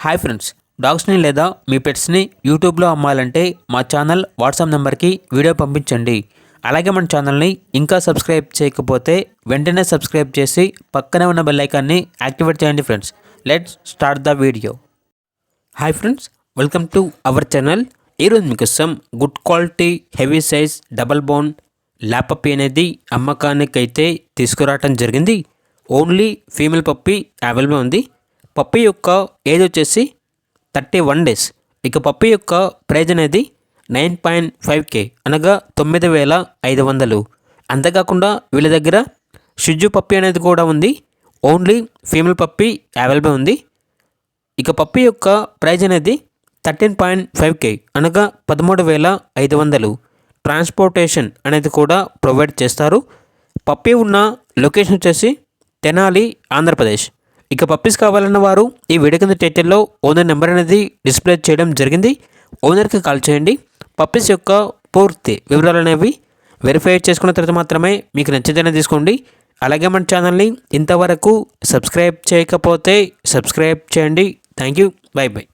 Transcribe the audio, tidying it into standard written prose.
Hi friends, డాగ్స్ని లేదా మీ పెట్స్ని యూట్యూబ్లో అమ్మాలంటే మా ఛానల్ వాట్సాప్ నెంబర్కి వీడియో పంపించండి. అలాగే మన ఛానల్ని ఇంకా సబ్స్క్రైబ్ చేయకపోతే వెంటనే సబ్స్క్రైబ్ చేసి పక్కనే ఉన్న బెల్ ఐకాన్ని యాక్టివేట్ చేయండి friends. Let's start the video. Hi friends, welcome to our channel. ఈరోజు మీకోసం good quality heavy size double bone lap puppy అనేది అమ్మకానికైతే తీసుకురావటం జరిగింది. ఓన్లీ ఫీమేల్ పప్పీ అవైలబుల్ ఉంది. పప్పీ యొక్క ఏజ్ వచ్చేసి 31 days. ఇక పప్పీ యొక్క ప్రైజ్ అనేది 9.5K అనగా 9,500. అంతేకాకుండా వీళ్ళ దగ్గర షిజు పప్పీ అనేది కూడా ఉంది. ఓన్లీ ఫీమేల్ పప్పీ అవైలబుల్ ఉంది. ఇక పప్పీ యొక్క ప్రైజ్ అనేది 13.5K అనగా 13,500. ట్రాన్స్పోర్టేషన్ అనేది కూడా ప్రొవైడ్ చేస్తారు. పప్పీ ఉన్న లొకేషన్ వచ్చేసి తెనాలి, ఆంధ్రప్రదేశ్. ఇక పప్పీస్ కావాలన్న వారు ఈ వీడియో కింద టైటిల్లో ఓనర్ నెంబర్ అనేది డిస్ప్లే చేయడం జరిగింది. ఓనర్కి కాల్ చేయండి. పప్పీస్ యొక్క పూర్తి వివరాలు అనేవి వెరిఫై చేసుకున్న తర్వాత మాత్రమే మీకు నచ్చితేనే తీసుకోండి. అలాగే మన ఛానల్ని ఇంతవరకు సబ్స్క్రైబ్ చేయకపోతే సబ్స్క్రైబ్ చేయండి. Thank you. By by.